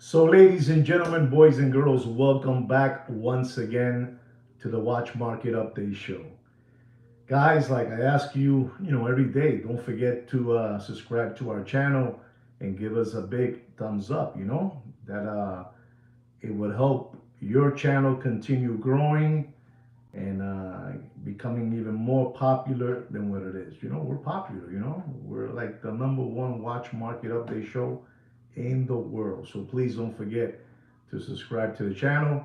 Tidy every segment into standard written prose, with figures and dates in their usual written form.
So, ladies and gentlemen, boys and girls, welcome back once again to the Watch Market Update Show. Guys, like I ask you, every day, don't forget to subscribe to our channel and give us a big thumbs up. That it would help your channel continue growing and becoming even more popular than what it is. We're popular, we're like the number one Watch Market Update Show in the world. So please don't forget to subscribe to the channel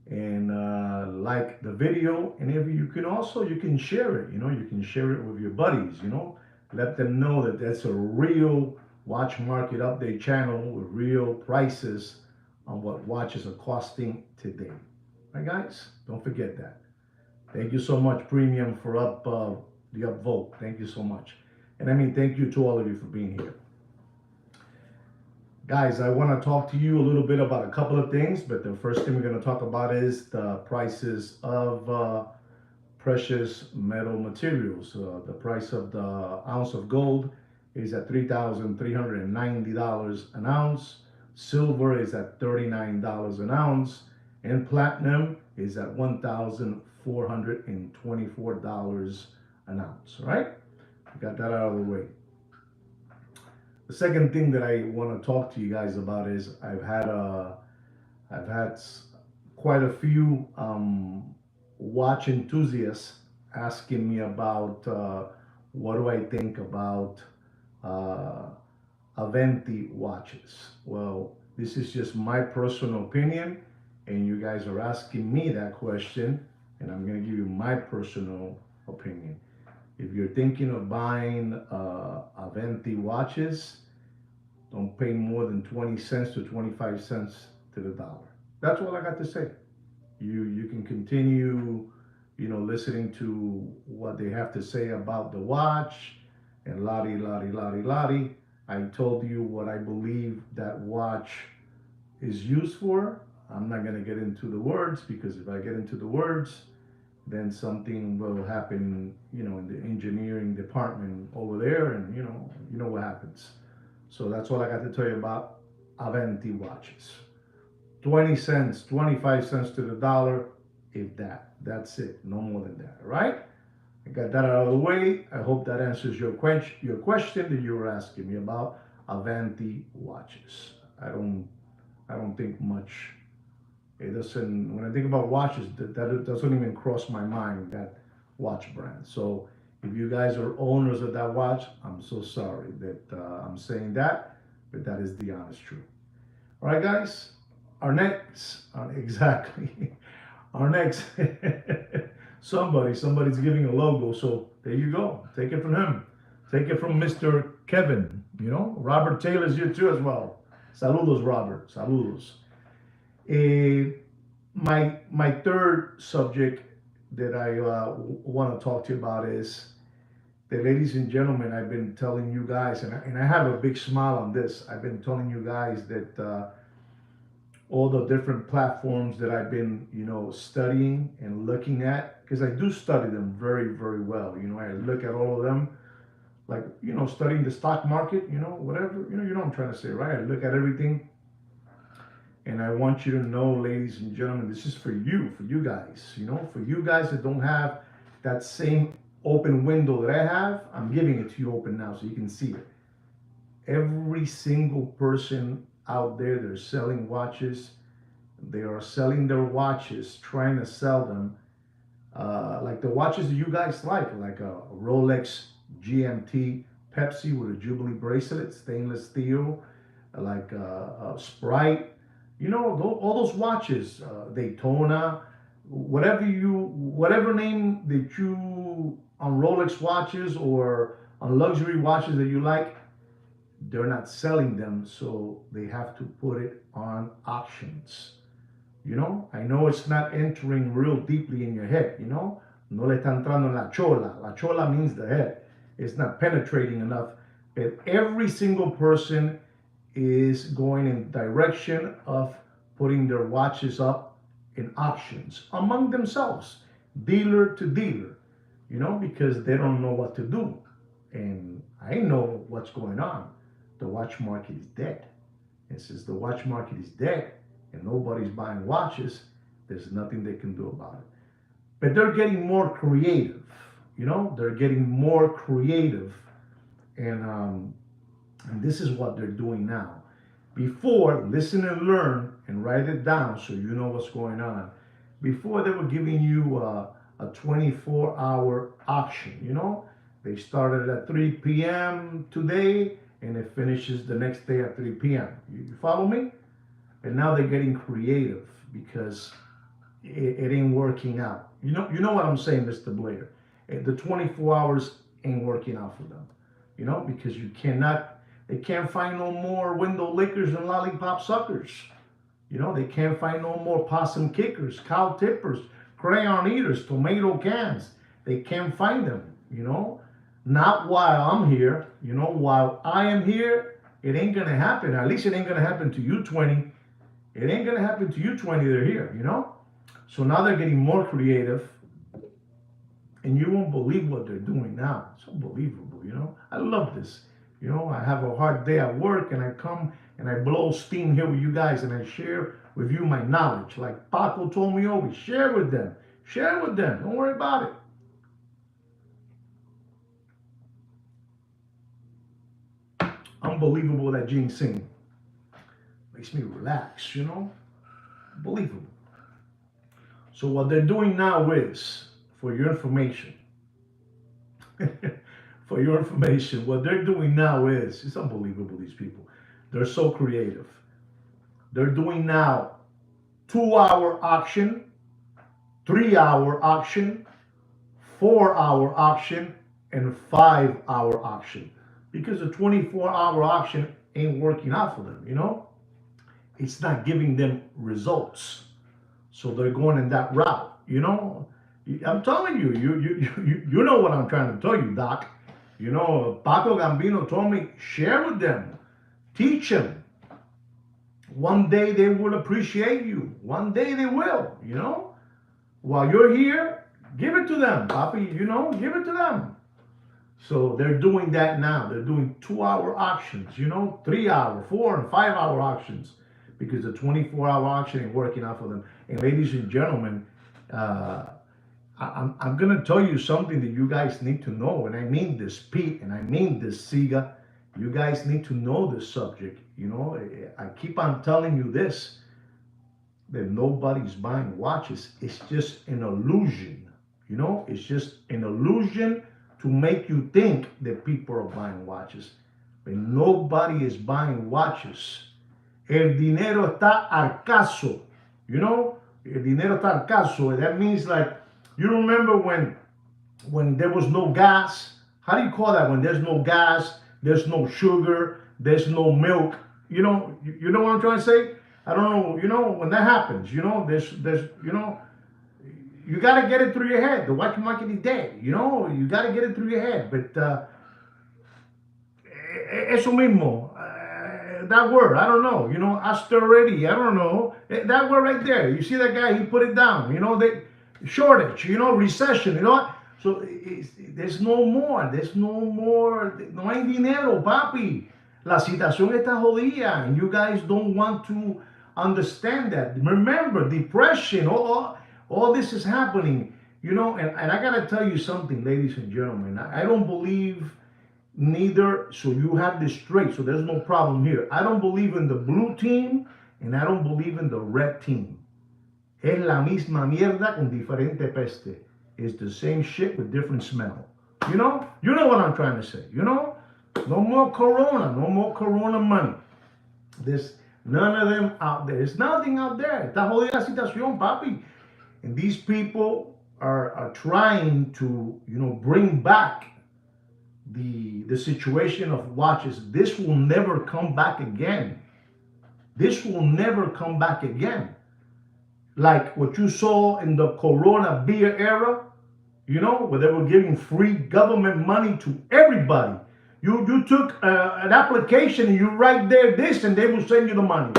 and like the video. And if you can also you can share it. You can share it with your buddies. Let them know that that's a real watch market update channel with real prices on what watches are costing today. All right, guys, don't forget that. Thank you so much, Premium, for the upvote. Thank you so much. And I mean, thank you to all of you for being here. Guys, I want to talk to you a little bit about a couple of things, but the first thing we're going to talk about is the prices of precious metal materials. The price of the ounce of gold is at $3,390 an ounce. Silver is at $39 an ounce. And platinum is at $1,424 an ounce, right? We got that out of the way. The second thing that I want to talk to you guys about is I've had quite a few watch enthusiasts asking me about what do I think about uh, Aventi watches. Well, this is just my personal opinion, and you guys are asking me that question, and I'm going to give you my personal opinion. If you're thinking of buying Aventi watches, don't pay more than 20 cents to 25 cents to the dollar. That's all I got to say. You can continue, listening to what they have to say about the watch and lottie, lottie, lottie, lottie. I told you what I believe that watch is used for. I'm not going to get into the words because if I get into the words, then something will happen, in the engineering department over there, and you know what happens. So that's all I got to tell you about Aventi watches. 20 cents, 25 cents to the dollar, if that. That's it. No more than that, all right? I got that out of the way. I hope that answers your question that you were asking me about Avanti watches. I don't think much. It doesn't. When I think about watches, that doesn't even cross my mind. That watch brand. So if you guys are owners of that watch, I'm so sorry that I'm saying that, but that is the honest truth. All right, guys. Our next, exactly. Our next, somebody's giving a logo. So there you go. Take it from him. Take it from Mr. Kevin. Robert Taylor's here too as well. Saludos, Robert. Saludos. Eh, my third subject that I want to talk to you about is that, ladies and gentlemen, I've been telling you guys, and I have a big smile on this. I've been telling you guys that all the different platforms that I've been, studying and looking at, because I do study them very, very well. I look at all of them, like, studying the stock market, whatever, what I'm trying to say, right? I look at everything, and I want you to know, ladies and gentlemen, this is for you guys, for you guys that don't have that same open window that I have. I'm giving it to you open now so you can see it. Every single person out there, they're selling watches. They are selling their watches, trying to sell them like the watches that you guys like a Rolex GMT Pepsi with a Jubilee bracelet, stainless steel, like a Sprite. All those watches, Daytona, whatever name that you on Rolex watches or on luxury watches that you like, they're not selling them, so they have to put it on auctions. I know it's not entering real deeply in your head. No le está entrando en la chola. La chola means the head. It's not penetrating enough. But every single person is going in direction of putting their watches up in auctions among themselves, dealer to dealer, because they don't know what to do. And I know what's going on. The watch market is dead. And since the watch market is dead and nobody's buying watches, there's nothing they can do about it. But they're getting more creative. They're getting more creative, and this is what they're doing now. Before, listen and learn and write it down so you know what's going on. Before, they were giving you a 24-hour auction. They started at 3 p.m. today and it finishes the next day at 3 p.m. You follow me? And now they're getting creative because it ain't working out. You know what I'm saying, Mr. Blair? The 24 hours ain't working out for them. Because they can't find no more window lickers and lollipop suckers. They can't find no more possum kickers, cow tippers, crayon eaters, tomato cans. They can't find them. Not while I'm here. While I am here, it ain't gonna happen. At least it ain't gonna happen to you 20. It ain't gonna happen to you 20. They're here. So now they're getting more creative, and you won't believe what they're doing now. It's unbelievable. I love this. I have a hard day at work, and I come and I blow steam here with you guys, and I share with you my knowledge. Like Paco told me always, share with them. Share with them. Don't worry about it. Unbelievable, that ginseng makes me relax. Unbelievable. So what they're doing now is, for your information, what they're doing now is, it's unbelievable, these people. They're so creative. They're doing now 2-hour auction, 3-hour auction, 4-hour auction, and 5-hour auction. Because the 24-hour auction ain't working out for them, It's not giving them results. So they're going in that route, I'm telling you, you know what I'm trying to tell you, Doc. Paco Gambino told me, share with them, teach them. One day they will appreciate you. One day they will, While you're here, give it to them, Papi, give it to them. So they're doing that now. They're doing 2-hour auctions, 3-hour, 4 and 5-hour auctions, because the 24-hour auction ain't working out for them. And ladies and gentlemen, I'm going to tell you something that you guys need to know. And I mean this, Pete, and I mean this, Siga. You guys need to know this subject. I keep on telling you this, that nobody's buying watches. It's just an illusion. It's just an illusion to make you think that people are buying watches. But nobody is buying watches. El dinero está al caso. El dinero está al caso. That means, like, you remember when there was no gas? How do you call that? When there's no gas, there's no sugar, there's no milk. You know what I'm trying to say? I don't know. When that happens, there's you got to get it through your head. The watch market is dead. You got to get it through your head. But eso mismo, that word, I don't know. Austerity, I don't know. That word right there. You see that guy? He put it down. The shortage. Recession. So there's no more. There's no more. No hay dinero, papi. La situación está jodida, and you guys don't want to understand that. Remember, depression. All this is happening, and I gotta tell you something, ladies and gentlemen. I don't believe neither, so you have this straight, so there's no problem here. I don't believe in the blue team, and I don't believe in the red team. Es la misma mierda con diferente peste. It's the same shit with different smell. You know what I'm trying to say. No more corona, no more corona money. There's none of them out there. There's nothing out there. Está jodida la situación, papi. And these people are trying to, bring back the situation of watches. This will never come back again. This will never come back again. Like what you saw in the Corona beer era, where they were giving free government money to everybody. You took an application and you write there this, and they will send you the money.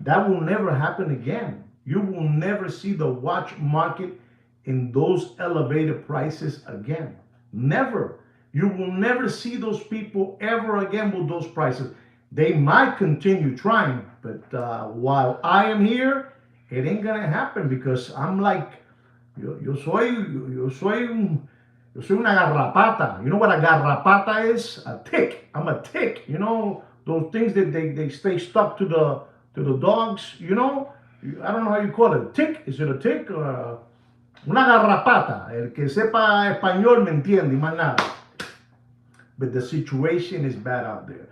That will never happen again. You will never see the watch market in those elevated prices again. Never. You will never see those people ever again with those prices. They might continue trying, but while I am here, it ain't gonna happen because I'm like, yo soy yo soy una garrapata. You know what a garrapata is? A tick. I'm a tick. You know those things that they stay stuck to the dogs. You know, I don't know how you call it. Tick? Is it a tick? Una garrapata. El que sepa español me entiende, más nada. But the situation is bad out there.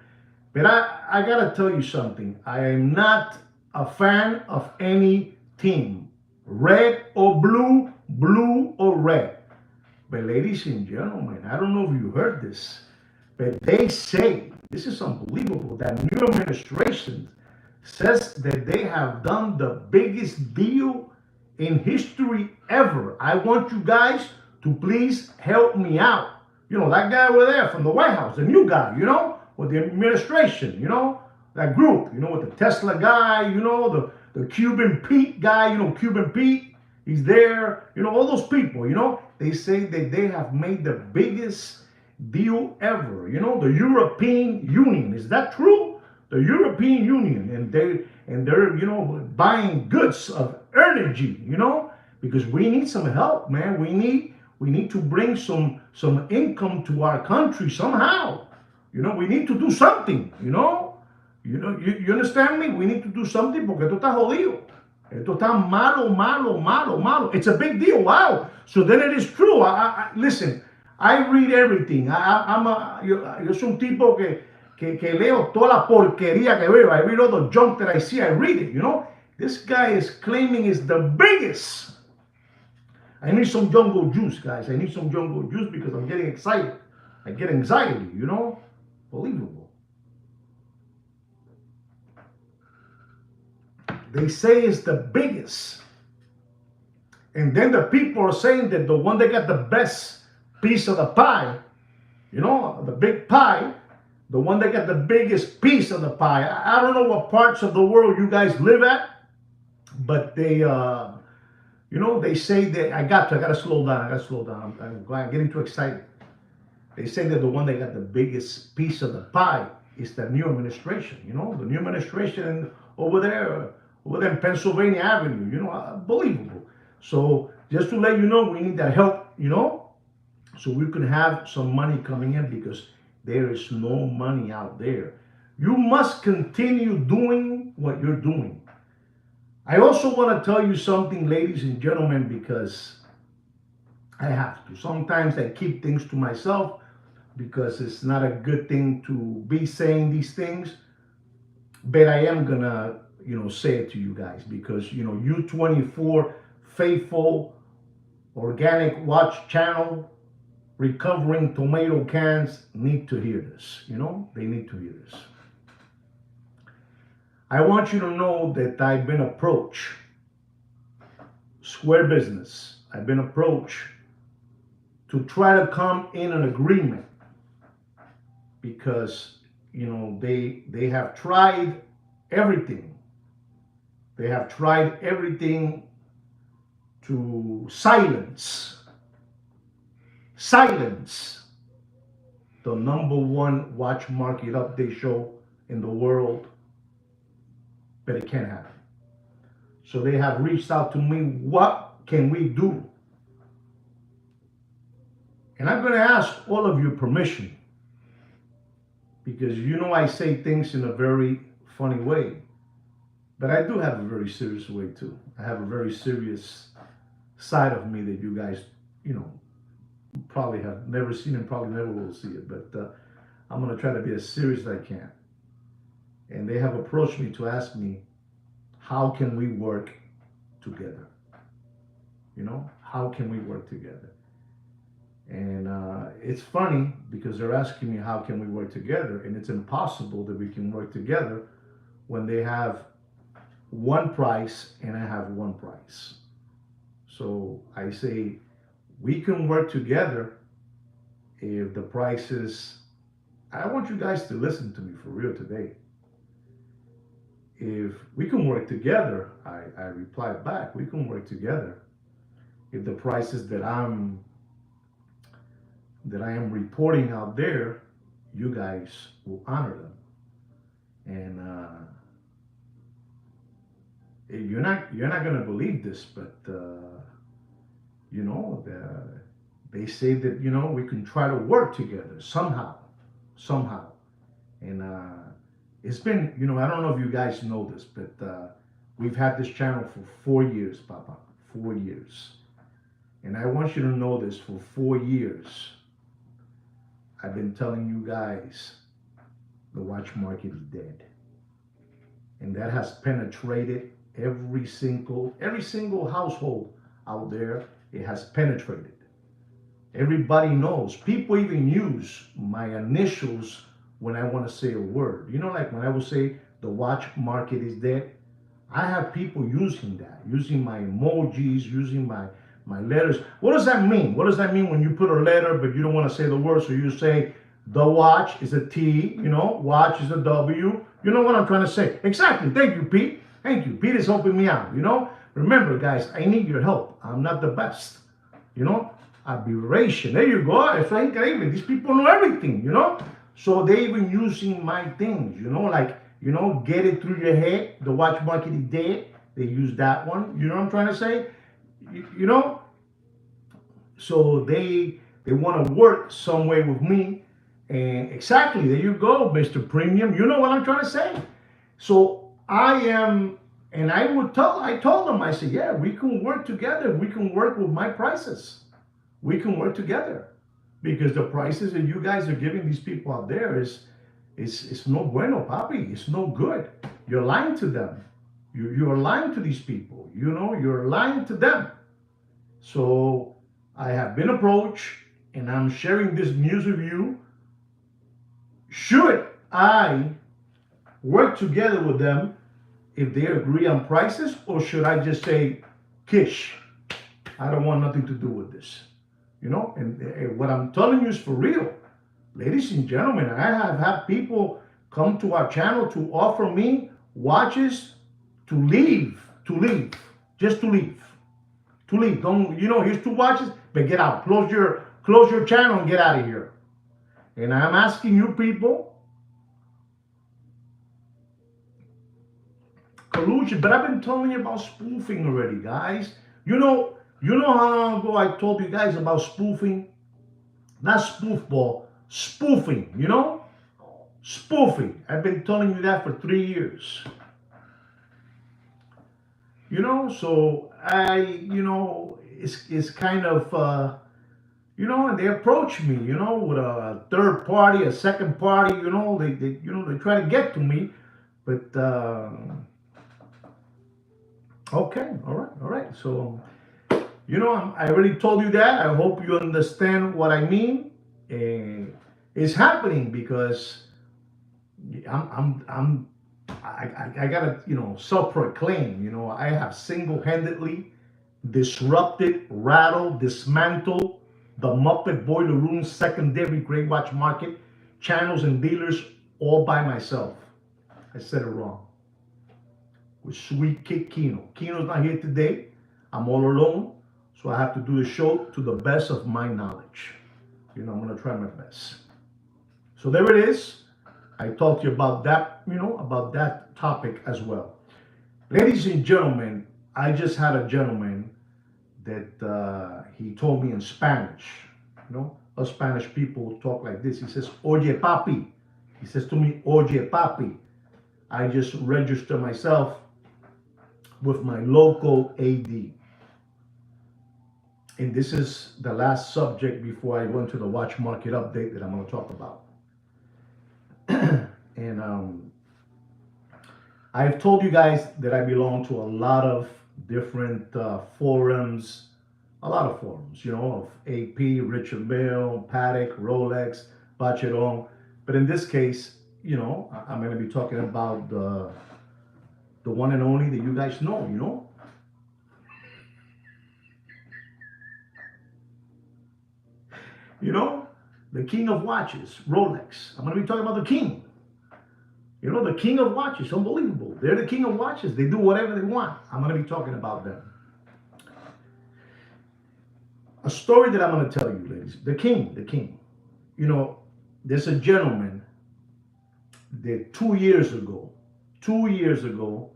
But I gotta tell you something. I am not a fan of any team, red or blue, blue or red. But ladies and gentlemen, I don't know if you heard this, but they say, this is unbelievable, that new administration says that they have done the biggest deal in history ever. I want you guys to please help me out. You know, that guy over there from the White House, the new guy, you know, with the administration, you know, that group, you know, with the Tesla guy, you know, the Cuban Pete guy, you know, Cuban Pete, he's there, you know, all those people, you know, they say that they have made the biggest deal ever. You know, the European Union. Is that true? The European Union, and they're you know buying goods of energy. You know, because we need some help, man. We need to bring some income to our country somehow. You know, we need to do something. You understand me? We need to do something porque esto está jodido. Esto está malo, malo, malo, malo. It's a big deal. Wow. So then it is true. Listen, I read everything. Yo soy un tipo que leo toda la porquería que veo. I read all the junk that I see. I read it, you know. This guy is claiming is the biggest. I need some jungle juice, guys. I need some jungle juice because I'm getting excited. I get anxiety, you know. Believable. They say it's the biggest. And then the people are saying that the one that got the best piece of the pie, you know, the big pie, the one that got the biggest piece of the pie. I don't know what parts of the world you guys live at, but they, you know, they say that I got to slow down. I got to slow down. I'm getting too excited. They say that the one that got the biggest piece of the pie is the new administration. You know, the new administration over there in Pennsylvania Avenue. You know, unbelievable. So just to let you know, we need that help. You know, so we can have some money coming in because there is no money out there. You must continue doing what you're doing. I also want to tell you something, ladies and gentlemen, because I have to. Sometimes I keep things to myself because it's not a good thing to be saying these things. But I am gonna, you know, say it to you guys because, you know, you 24 faithful organic watch channel recovering tomato cans need to hear this. You know, they need to hear this. I want you to know that I've been approached, Square Business, I've been approached to try to come in an agreement because, you know, they have tried everything. They have tried everything to silence the #1 watch market update show in the world, but it can't happen. So they have reached out to me, what can we do? And I'm going to ask all of your permission because you know I say things in a very funny way, but I do have a very serious way too. I have a very serious side of me that you guys, you know, probably have never seen and probably never will see it, but I'm going to try to be as serious as I can. And they have approached me to ask me, how can we work together? You know, how can we work together? And it's funny because they're asking me, how can we work together? And it's impossible that we can work together when they have one price and I have one price. So I say, we can work together if the prices, I want you guys to listen to me for real today. If we can work together, I replied back, we can work together if the prices that I am reporting out there, you guys will honor them. And you're not gonna believe this, but you know they say that we can try to work together somehow. And it's been I don't know if you guys know this, but we've had this channel for 4 years, Papa, 4 years. And I want you to know this: for 4 years, I've been telling you guys the watch market is dead, and that has penetrated every single household out there. It has penetrated. Everybody knows. People even use my initials when I want to say a word. Like when I will say the watch market is dead, I have people using that, using my emojis, using my letters. What does that mean? What does that mean when you put a letter but you don't want to say the word? So you say the watch is a T, watch is a W. You know what I'm trying to say? Exactly. Thank you, Pete. Thank you. Pete is helping me out. Remember, guys, I need your help. I'm not the best. You know, aberration. There you go. It's incredible. These people know everything. So they even using my things, like, get it through your head. The watch market is dead. They use that one. You know what I'm trying to say? You know? So they want to work some way with me. And exactly, there you go, Mr. Premium. You know what I'm trying to say. So I am, and I told them, I said, yeah, we can work together. We can work with my prices. We can work together, because the prices that you guys are giving these people out there is no bueno, papi. It's no good. You're lying to them. You're lying to these people. You're lying to them. So I have been approached, and I'm sharing this news with you. Should I work together with them if they agree on prices, or should I just say, Kish, I don't want nothing to do with this? And what I'm telling you is for real. Ladies and gentlemen, I have had people come to our channel to offer me watches to leave, just to leave. Don't, here's 2 watches, but get out. Close your channel and get out of here. And I'm asking you people, collusion, but I've been telling you about spoofing already, guys. How long ago I told you guys about spoofing? Not spoofball, spoofing, Spoofing. I've been telling you that for 3 years. So it's kind of, and they approach me, with a third party, a second party, they try to get to me, but, okay, all right. So, I already told you that. I hope you understand what I mean. It's happening because I gotta, self-proclaim. I have single-handedly disrupted, rattled, dismantled the Muppet Boiler Room secondary gray watch market channels and dealers all by myself. I said it wrong. With Sweet Kick Kino. Kino's not here today. I'm all alone. So I have to do the show to the best of my knowledge. I'm going to try my best. So there it is. I talked to you about that, about that topic as well. Ladies and gentlemen, I just had a gentleman that he told me in Spanish. Us Spanish people talk like this. He says, Oye, papi. He says to me, Oye, papi. I just register myself with my local AD. And this is the last subject before I go into the watch market update that I'm going to talk about. And I've told you guys that I belong to a lot of different forums, of AP, Richard Mille, Patek, Rolex, Bacheron. But in this case, I'm going to be talking about the one and only that you guys know, the king of watches, Rolex. I'm going to be talking about the king. The king of watches, unbelievable. They're the king of watches. They do whatever they want. I'm going to be talking about them. A story that I'm going to tell you, ladies. The king. There's a gentleman that 2 years ago, 2 years ago,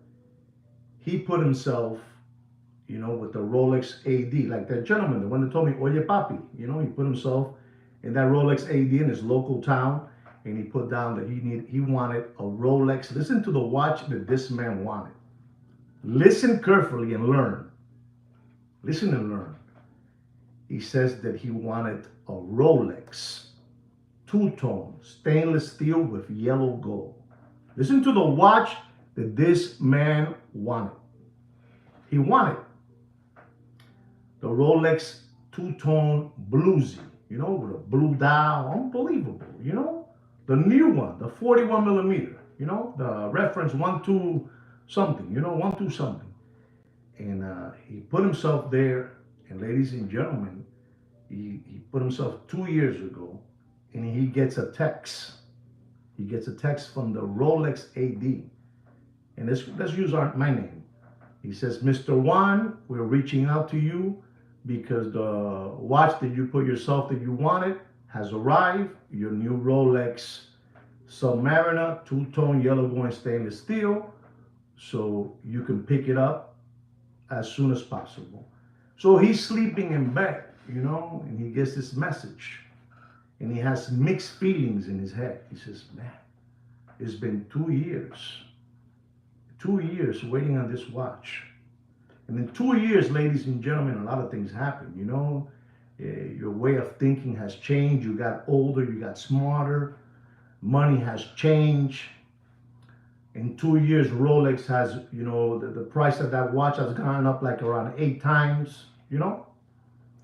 he put himself, with the Rolex AD, like that gentleman, the one that told me, Oye Papi, he put himself in that Rolex AD in his local town, and he put down that he wanted a Rolex. Listen to the watch that this man wanted. Listen carefully and learn. Listen and learn. He says that he wanted a Rolex, two-tone, stainless steel with yellow gold. Listen to the watch that this man wanted. He wanted the Rolex two-tone bluesy, with a blue dial, unbelievable, the new one, the 41 millimeter, the reference 1 2 something, 1 2 something. And he put himself there, and ladies and gentlemen, he put himself 2 years ago, and he gets a text. He gets a text from the Rolex AD, and let's use my name. He says, Mr. Juan, we're reaching out to you because the watch that you put yourself that you wanted has arrived. Your new Rolex Submariner, two-tone yellow going stainless steel, so you can pick it up as soon as possible. So he's sleeping in bed, and he gets this message, and he has mixed feelings in his head. He says, man, it's been 2 years waiting on this watch. And in 2 years, ladies and gentlemen, a lot of things happen, your way of thinking has changed. You got older, you got smarter, money has changed. In 2 years, Rolex has, the price of that watch has gone up like around 8 times,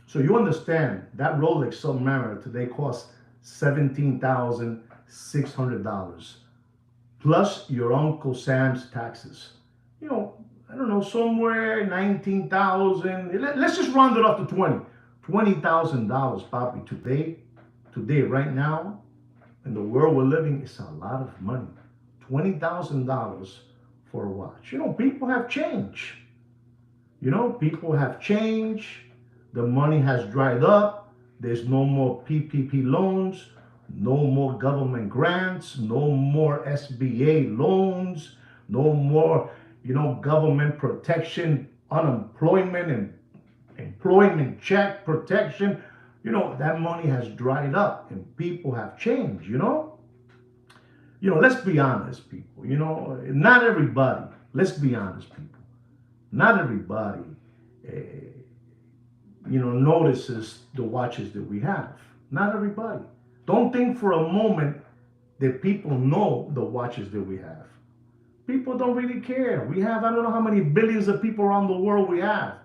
So you understand that Rolex Submariner today costs $17,600 plus your Uncle Sam's taxes. I don't know, somewhere 19,000. Let's just round it up to 20. $20,000, Papi. Today, right now, in the world we're living, it's a lot of money. $20,000 for a watch. People have changed. People have changed. The money has dried up. There's no more PPP loans, no more government grants, no more SBA loans, no more, government protection, unemployment and employment check protection. That money has dried up and people have changed, let's be honest, people. Not everybody, let's be honest, people. Not everybody, notices the watches that we have. Not everybody. Don't think for a moment that people know the watches that we have. People don't really care. We have, I don't know how many billions of people around the world we have.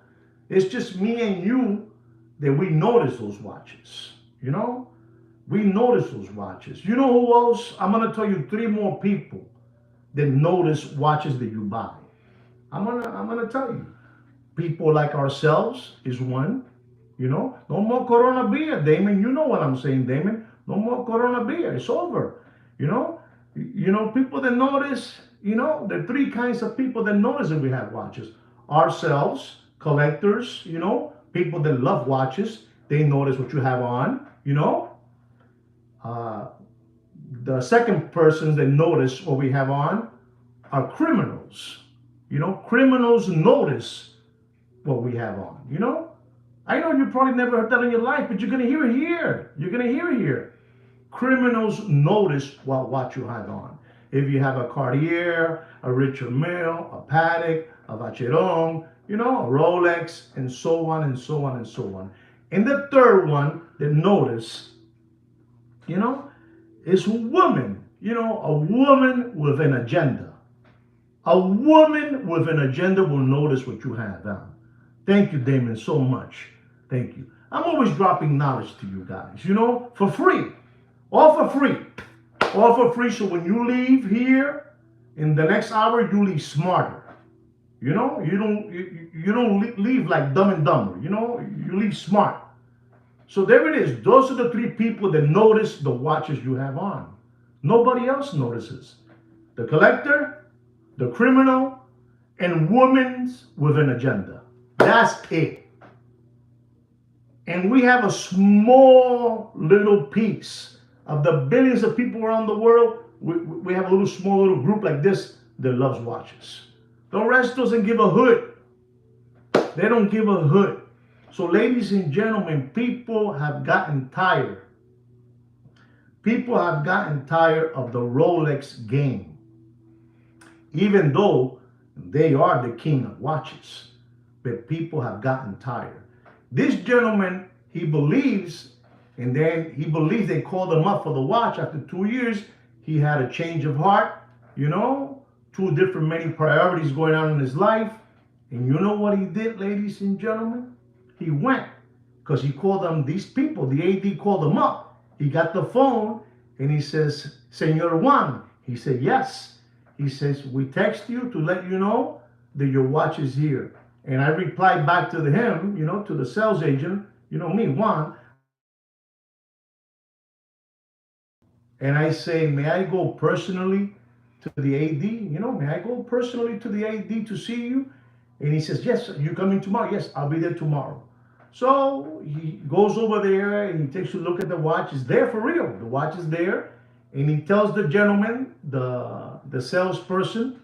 It's just me and you that we notice those watches. We notice those watches. You know who else? I'm going to tell you 3 more people that notice watches that you buy. I'm gonna tell you. People like ourselves is one. No more Corona beer, Damon. You know what I'm saying, Damon. No more Corona beer. It's over. People that notice, there are 3 kinds of people that notice that we have watches. Ourselves, collectors, people that love watches. They notice what you have on, The second persons that notice what we have on are criminals. Criminals notice what we have on, I know you probably never heard that in your life, but you're going to hear it here. You're going to hear it here. Criminals notice what you have on. If you have a Cartier, a Richard Mille, a Patek, a Vacheron, a Rolex, and so on and so on and so on. And the third one that notice, is women. A woman with an agenda. A woman with an agenda will notice what you have on. Thank you, Damon, so much. Thank you. I'm always dropping knowledge to you guys, for free. All for free. All for free. So when you leave here in the next hour, you leave smarter. You don't leave like Dumb and Dumber. You leave smart. So there it is. Those are the 3 people that notice the watches you have on. Nobody else notices. The collector, the criminal, and women with an agenda. That's it. And we have a small little piece of the billions of people around the world we have a little small little group like this that loves watches. The rest doesn't give a hoot. They don't give a hoot. So, ladies and gentlemen, people have gotten tired. People have gotten tired of the Rolex game, even though they are the king of watches. But people have gotten tired. This gentleman, he believes, and then he believes they called him up for the watch. After 2 years, he had a change of heart, you know, two different many priorities going on in his life. And you know what he did, ladies and gentlemen? He went, because he called them, these people, the AD called him up. He got the phone and he says, Senor Juan. He said, yes. He says, we text you to let you know that your watch is here. And I replied back to him, you know, to the sales agent, you know me, Juan. And I say, may I go personally to the AD? You know, may I go personally to the AD to see you? And he says, yes, you coming tomorrow? Yes, I'll be there tomorrow. So he goes over there and he takes a look at the watch. It's there for real. The watch is there. And he tells the gentleman, the salesperson,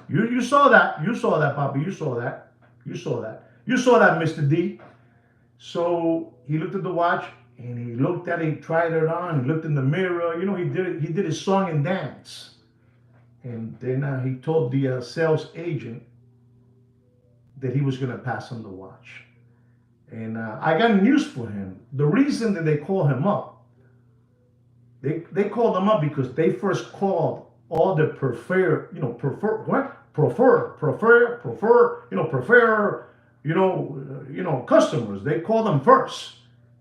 you saw that. You saw that, Papa. You saw that. You saw that. You saw that, Mr. D. So he looked at the watch and he looked at it, he tried it on, he looked in the mirror. You know, he did his song and dance. And then he told the sales agent that he was going to pass him the watch. And I got news for him. The reason that they call him up, they called him up because they first called all the prefer, customers. They called them first,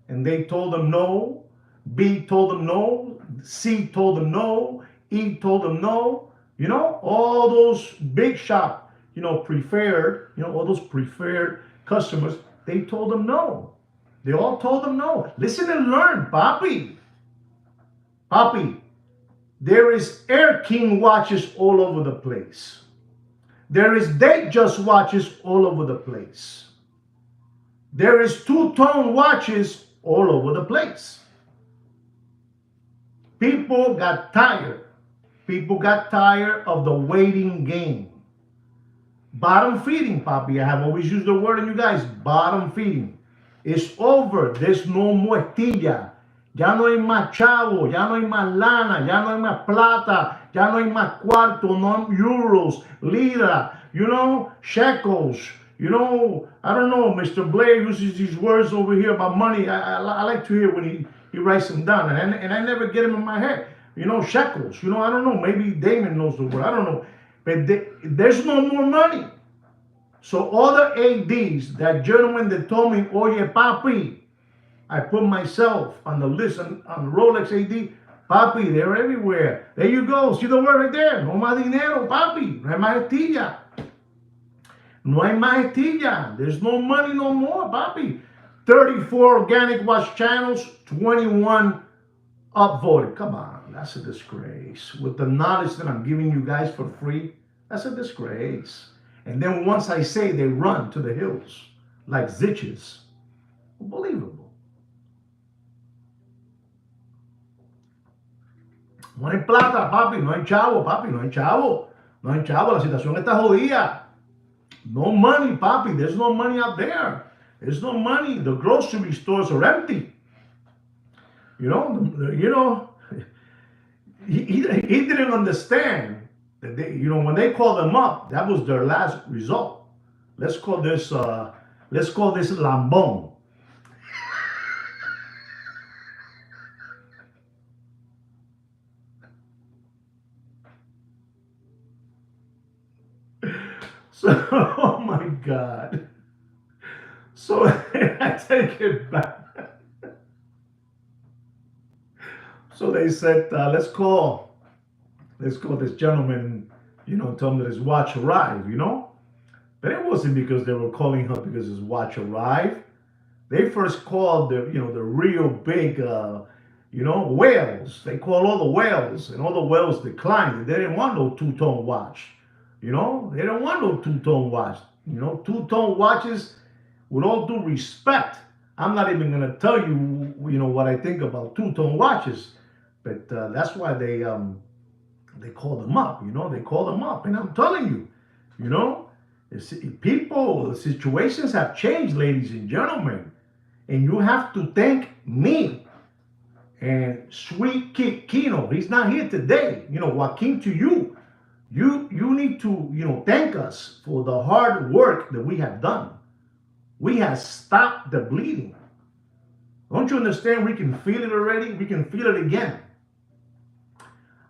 and they told them no. B told them no. C told them no. E told them no. You know, all those big shop, preferred, all those preferred customers, they told them no. They all told them no. Listen and learn, Papi. Papi, there is Air King watches all over the place. There is Datejust watches all over the place. There is two-tone watches all over the place. People got tired. People got tired of the waiting game. Bottom feeding, Papi. I have always used the word on you guys. Bottom feeding. It's over. There's no more estilla. Ya no hay más chavo. Ya no hay más lana. Ya no hay más plata. Ya no hay más cuarto. No euros, lira, shekels. I don't know. Mr. Blair uses these words over here about money. I like to hear when he writes them down. And I never get them in my head. Shekels. I don't know. Maybe Damon knows the word. I don't know. But there's no more money. So all the ADs, that gentleman that told me, oye, papi, I put myself on the list on Rolex AD. Papi, they're everywhere. There you go. See the word right there. No más dinero, papi. No hay más estilla. No hay más estilla. There's no money no more, papi. 34 organic watch channels, 21 upvoted. Come on. That's a disgrace. With the knowledge that I'm giving you guys for free, that's a disgrace. And then once I say, they run to the hills like zitches. Unbelievable. No hay plata, papi. No hay chavo, papi. No hay chavo. No hay chavo. La situación está jodida. No money, papi. There's no money out there. There's no money. The grocery stores are empty. He didn't understand that when they called them up, that was their last result. Let's call this lambón. So, oh my God. So I take it back. So they said, let's call this gentleman, tell him that his watch arrived, But it wasn't because they were calling him because his watch arrived. They first called the real big, whales. They called all the whales, and all the whales declined. They didn't want no two-tone watch, They didn't want no two-tone watch. Two-tone watches, with all due respect, I'm not even going to tell you, what I think about two-tone watches. But that's why they they call them up, they call them up. And I'm telling you, you know, people, situations have changed, ladies and gentlemen. And you have to thank me and sweet Kino. He's not here today. Joaquin, to you. You need to, thank us for the hard work that we have done. We have stopped the bleeding. Don't you understand? We can feel it already. We can feel it again.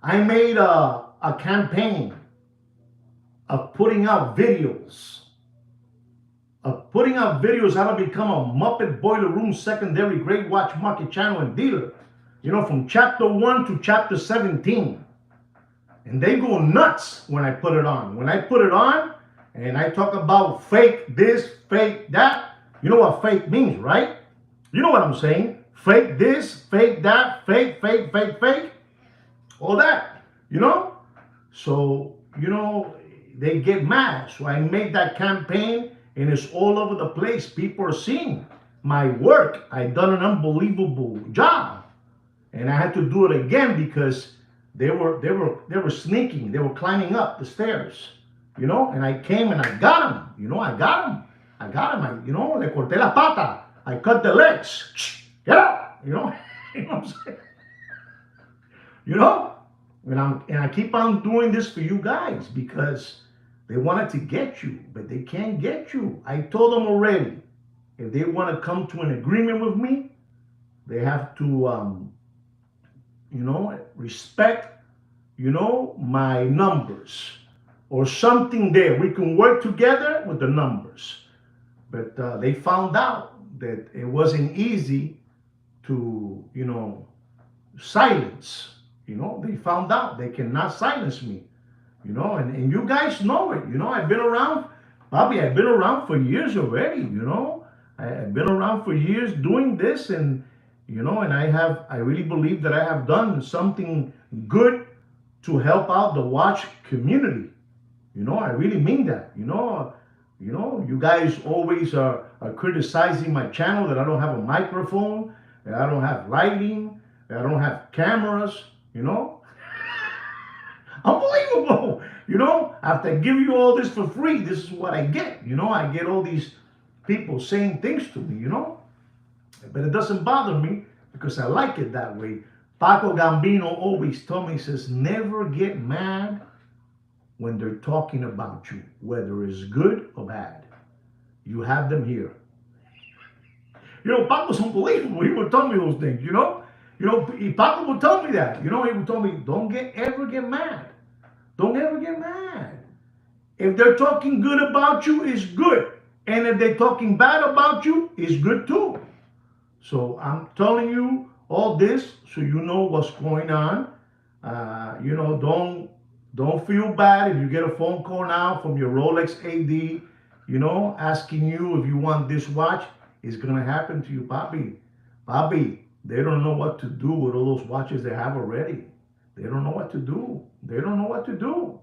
I made a campaign of putting out videos, how to become a Muppet Boiler Room secondary great watch market channel and dealer. From chapter 1 to chapter 17. And they go nuts when I put it on. When I put it on and I talk about fake this, fake that, you know what fake means, right? You know what I'm saying? Fake this, fake that, fake, all that, So, they get mad. So I made that campaign and it's all over the place. People are seeing my work. I've done an unbelievable job. And I had to do it again because they were sneaking. They were climbing up the stairs, and I came and I got them. I got them. Le corté la pata. I cut the legs. Get out. You know what I'm saying? And I keep on doing this for you guys because they wanted to get you, but they can't get you. I told them already. If they want to come to an agreement with me, they have to respect, my numbers or something there. We can work together with the numbers. But they found out that it wasn't easy to, silence. They found out they cannot silence me, and you guys know it. I've been around, Bobby, I've been around for years already, I've been around for years doing this and and I really believe that I have done something good to help out the watch community. I really mean that. You guys always are criticizing my channel that I don't have a microphone, that I don't have lighting, that I don't have cameras, Unbelievable. After I give you all this for free, this is what I get. I get all these people saying things to me, But it doesn't bother me because I like it that way. Paco Gambino always told me, he says, never get mad when they're talking about you, whether it's good or bad. You have them here. Paco's unbelievable. He would tell me those things, Paco would tell me that. He would tell me, don't ever get mad. Don't ever get mad. If they're talking good about you, it's good. And if they're talking bad about you, it's good too. So I'm telling you all this so you know what's going on. Don't feel bad if you get a phone call now from your Rolex AD, asking you if you want this watch. It's gonna happen to you, Bobby. Bobby, they don't know what to do with all those watches they have already. They don't know what to do. They don't know what to do.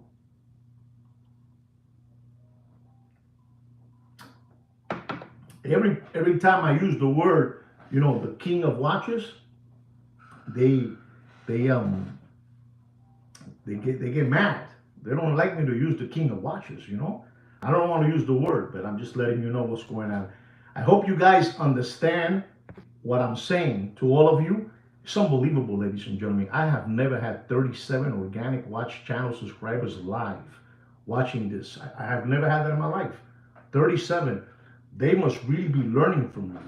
Every time I use the word, the king of watches, they get mad. They don't like me to use the king of watches, I don't want to use the word, but I'm just letting you know what's going on. I hope you guys understand what I'm saying to all of you. It's unbelievable, ladies and gentlemen. I have never had 37 organic watch channel subscribers live watching this. I have never had that in my life. 37. They must really be learning from me,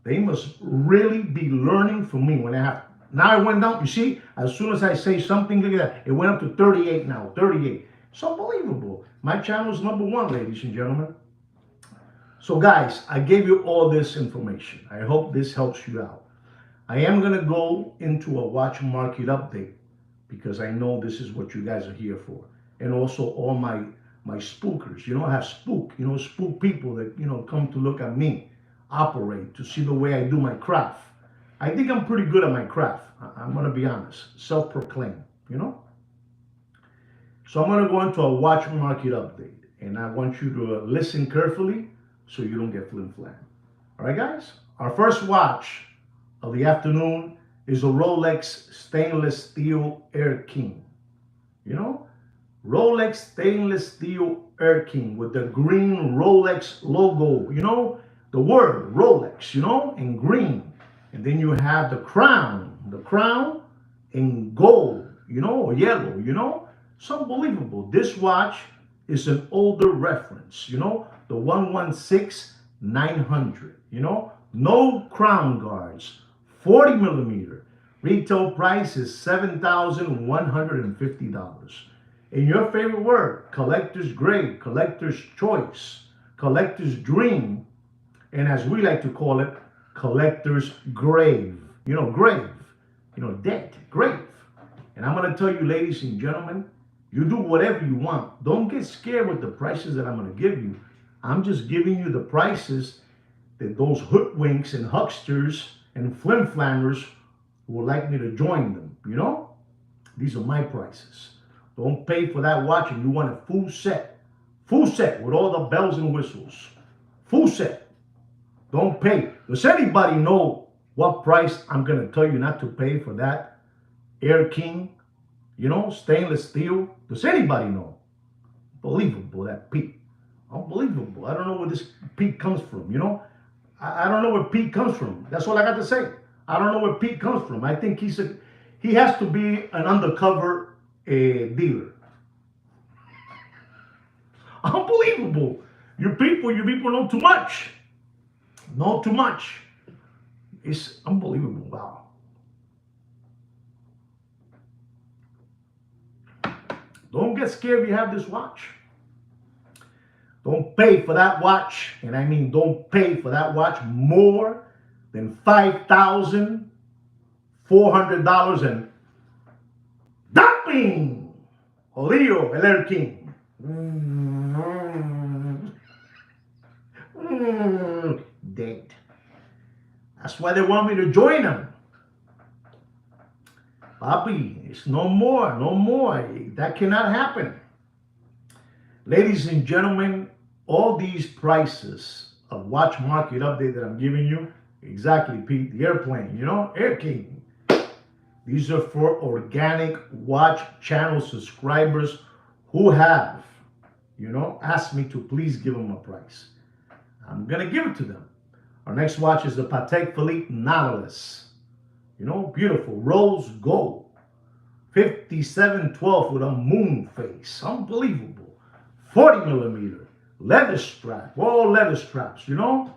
They must really be learning from me. Now it went down, you see, as soon as I say something like that, it went up to 38 now, 38. It's unbelievable. My channel is #1, ladies and gentlemen. So guys, I gave you all this information. I hope this helps you out. I am going to go into a watch market update because I know this is what you guys are here for. And also all my spookers. I have spook people that, come to look at me operate, to see the way I do my craft. I think I'm pretty good at my craft. I'm going to be honest, self-proclaimed, So I'm going to go into a watch market update. And I want you to listen carefully so you don't get flim-flam. All right, guys? Our first watch of the afternoon is a Rolex stainless steel Air King. You know, Rolex stainless steel Air King with the green Rolex logo. You know, the word Rolex. You know, in green, and then you have the crown in gold. You know, or yellow. You know, it's unbelievable. This watch is an older reference. You know, the 116-900. You know, no crown guards, 40 millimeter. Retail price is $7,150. In your favorite word, collector's grade, collector's choice, collector's dream, and as we like to call it, collector's grave. You know, grave, dead, grave. And I'm going to tell you, ladies and gentlemen, you do whatever you want. Don't get scared with the prices that I'm going to give you. I'm just giving you the prices that those hoodwinks and hucksters and flimflammers would like me to join them. You know, these are my prices. Don't pay for that watch and you want a full set with all the bells and whistles. Full set. Don't pay. Does anybody know what price I'm going to tell you not to pay for that Air King, stainless steel? Does anybody know? Unbelievable, that peak. Unbelievable. I don't know where this peak comes from, I don't know where Pete comes from. That's all I got to say. I don't know where Pete comes from. I think he has to be an undercover dealer. Unbelievable. You people know too much. Know too much. It's unbelievable. Wow. Don't get scared if you have this watch. Don't pay for that watch, and I mean don't pay for that watch more than $5,400 and dumping. Julio, el Air King. Dead. That's why they want me to join them. Papi, it's no more, no more. That cannot happen. Ladies and gentlemen, all these prices of watch market update that I'm giving you, exactly, Pete, the airplane, Air King. These are for organic watch channel subscribers who have, asked me to please give them a price. I'm going to give it to them. Our next watch is the Patek Philippe Nautilus. Beautiful, rose gold. 5712 with a moon face. Unbelievable. 40 millimeter. Leather strap. All leather straps, 20,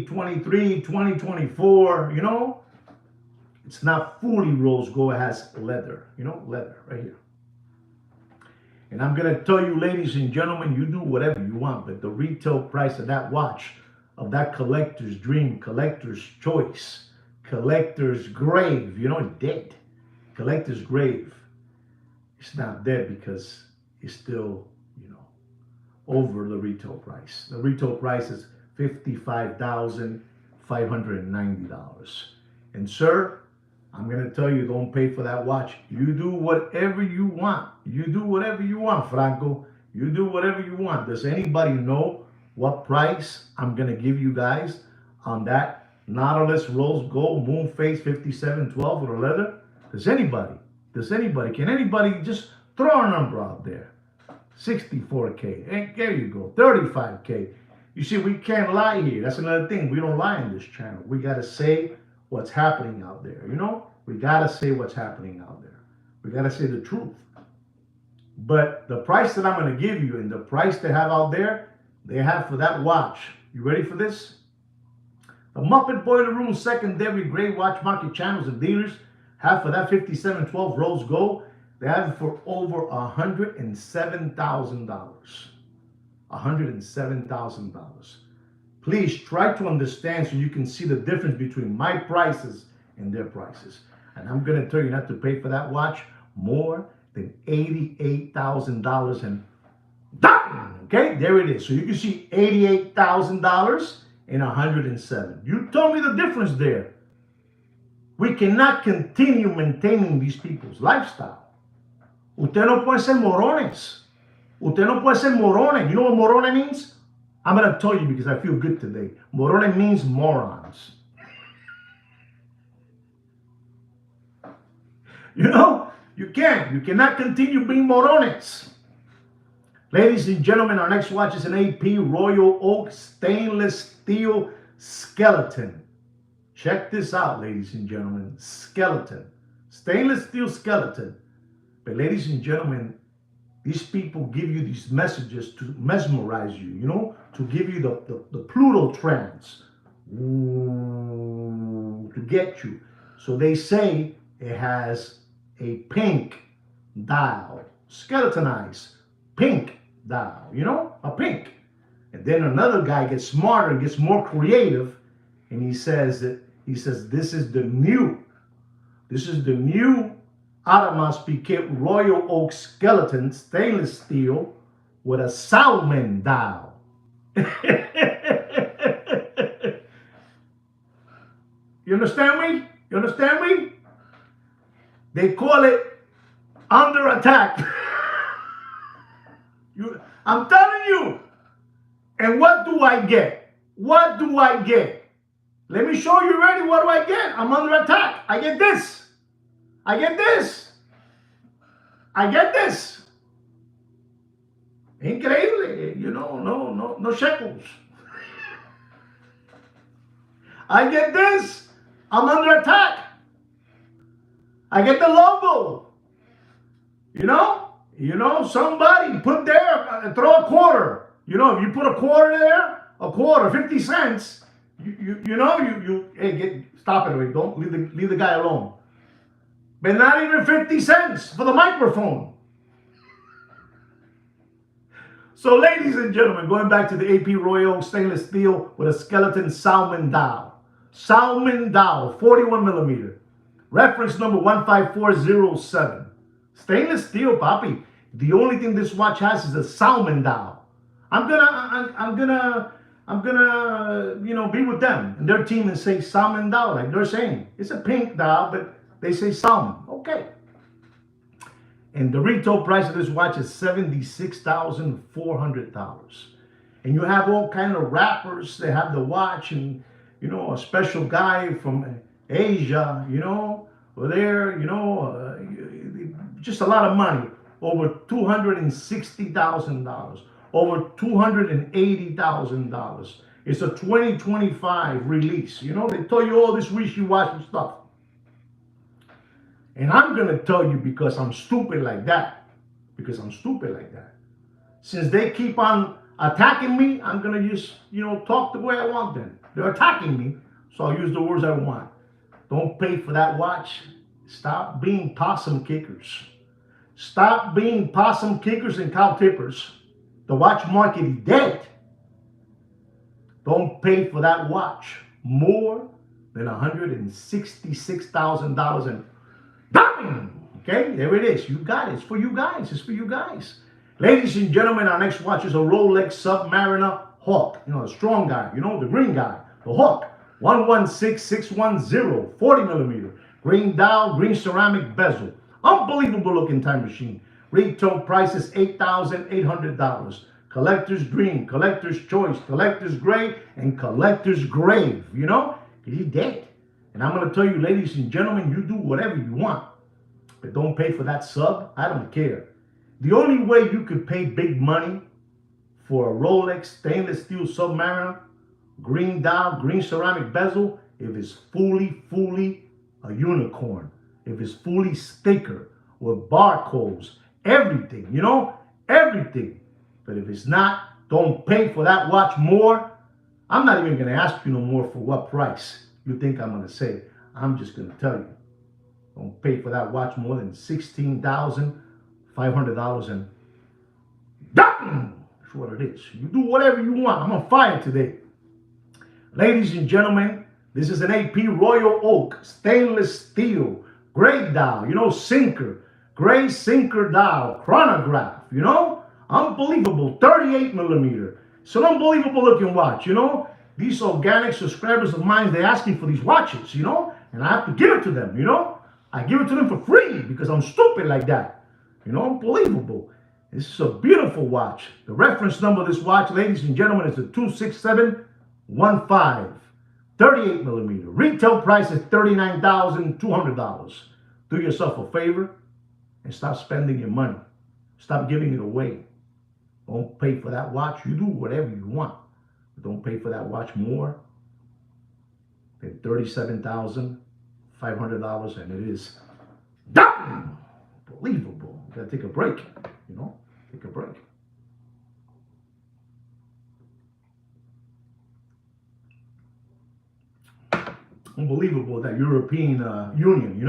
23, 20, 24, It's not fully rose gold. It has leather, leather right here. And I'm going to tell you, ladies and gentlemen, you do whatever you want, but the retail price of that watch, of that collector's dream, collector's choice, collector's grave, dead. Collector's grave. It's not dead because it's still, over the retail price. The retail price is $55,590. And sir, I'm going to tell you, don't pay for that watch. You do whatever you want. You do whatever you want, Franco. You do whatever you want. Does anybody know what price I'm going to give you guys on that Nautilus Rose Gold Moon Face 5712 with a leather? Does anybody? Can anybody just throw a number out there? 64K. And there you go. 35K. You see, we can't lie here. That's another thing. We don't lie on this channel. We got to say what's happening out there. We got to say what's happening out there. We got to say the truth. But the price that I'm going to give you and the price they have out there, they have for that watch. You ready for this? The Muppet Boiler Room secondary grade watch market channels and dealers have for that 5712 rose gold. They have it for over $107,000. $107,000. Please try to understand so you can see the difference between my prices and their prices. And I'm going to tell you not to pay for that watch more than $88,000 and okay, there it is. So you can see $88,000 and $107,000. You told me the difference there. We cannot continue maintaining these people's lifestyle. Usted no puede ser morones. Usted no puede ser morone. You know what morone means? I'm going to tell you because I feel good today. Morone means morons. You can't. You cannot continue being morones. Ladies and gentlemen, our next watch is an AP Royal Oak stainless steel skeleton. Check this out, ladies and gentlemen. Skeleton. Stainless steel skeleton. But ladies and gentlemen, these people give you these messages to mesmerize you, you know, to give you the Pluto trance, to get you. So they say it has a pink dial, skeletonized pink dial, you know, a pink. And then another guy gets smarter and gets more creative, and he says this is the new Adamas Piquet Royal Oak skeleton, stainless steel, with a salmon dial. You understand me? You understand me? They call it under attack. I'm telling you. And what do I get? What do I get? Let me show you already what do I get. I'm under attack. I get this. I get this. I get this. Increíble. You know, no shekels. I get this. I'm under attack. I get the logo. You know, somebody put there, throw a quarter. You know, if you put a quarter there, a quarter, 50 cents, hey, stop it, wait, don't leave the guy alone. But not even 50 cents for the microphone. So, ladies and gentlemen, going back to the AP Royal stainless steel with a skeleton salmon dial. Salmon dial, 41 millimeter. Reference number 15407. Stainless steel, papi. The only thing this watch has is a salmon dial. I'm gonna, be with them and their team and say salmon dial, like they're saying. It's a pink dial, but they say salmon. Okay. And the retail price of this watch is $76,400. And you have all kind of rappers. They have the watch, and a special guy from Asia, over there, just a lot of money. Over $260,000, over $280,000. It's a 2025 release. They tell you all this wishy-washy stuff. And I'm going to tell you because I'm stupid like that. Since they keep on attacking me, I'm going to just, talk the way I want them. They're attacking me, so I'll use the words I want. Don't pay for that watch. Stop being possum kickers. Stop being possum kickers and cow tippers. The watch market is dead. Don't pay for that watch more than $166,000 and bang! Okay, there it is. You got it. It's for you guys. It's for you guys. Ladies and gentlemen, our next watch is a Rolex Submariner Hawk. The strong guy, the green guy, the Hawk. 116610, 40 millimeter. Green dial, green ceramic bezel. Unbelievable looking time machine. Retail price is $8,800. Collector's dream, collector's choice, collector's gray, and collector's grave. He's dead. And I'm going to tell you, ladies and gentlemen, you do whatever you want. But don't pay for that sub. I don't care. The only way you could pay big money for a Rolex stainless steel Submariner, green dial, green ceramic bezel, if it's fully a unicorn. If it's fully sticker with barcodes, everything, everything. But if it's not, don't pay for that watch more. I'm not even going to ask you no more for what price you think I'm going to say. I'm just going to tell you. Don't pay for that watch more than $16,500 and that's what it is. You do whatever you want. I'm on fire today. Ladies and gentlemen, this is an AP Royal Oak stainless steel gray dial, sinker, gray sinker dial, chronograph, unbelievable, 38 millimeter. It's an unbelievable looking watch, These organic subscribers of mine, they're asking for these watches, and I have to give it to them, I give it to them for free because I'm stupid like that, unbelievable. This is a beautiful watch. The reference number of this watch, ladies and gentlemen, is the 26715. 38 millimeter. Retail price is $39,200. Do yourself a favor and stop spending your money. Stop giving it away. Don't pay for that watch. You do whatever you want. But don't pay for that watch more than $37,500, and it is unbelievable. You gotta take a break, take a break. Unbelievable, that European Union,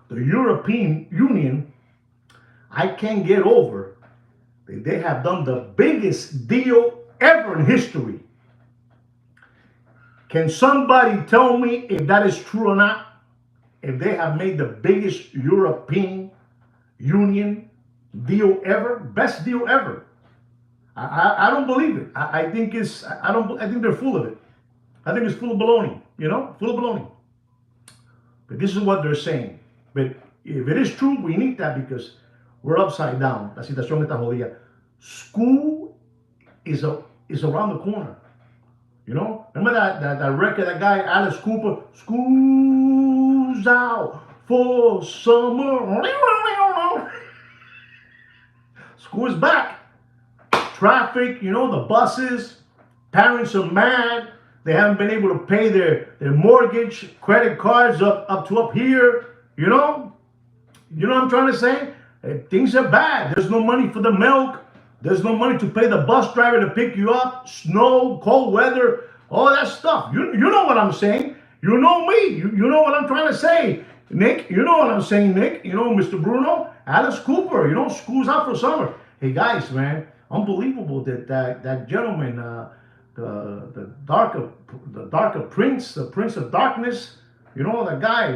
the European Union, I can't get over. They have done the biggest deal ever in history. Can somebody tell me if that is true or not? If they have made the biggest European Union deal ever, best deal ever? I don't believe it. I think it's I don't I think they're full of it. I think it's full of baloney, full of baloney. But this is what they're saying. But if it is true, we need that because we're upside down. La situación está jodida. School is around the corner. Remember that record, that guy, Alice Cooper, school's out for summer. School is back. Traffic, the buses, parents are mad. They haven't been able to pay their mortgage, credit cards up to up here. You know what I'm trying to say? Things are bad. There's no money for the milk. There's no money to pay the bus driver to pick you up. Snow, cold weather, all that stuff. You know what I'm saying. You know me. You know what I'm trying to say, Nick. You know what I'm saying, Nick. Mr. Bruno, Alice Cooper. School's out for summer. Hey guys, man, unbelievable that gentleman, the darker prince, the prince of darkness. That guy.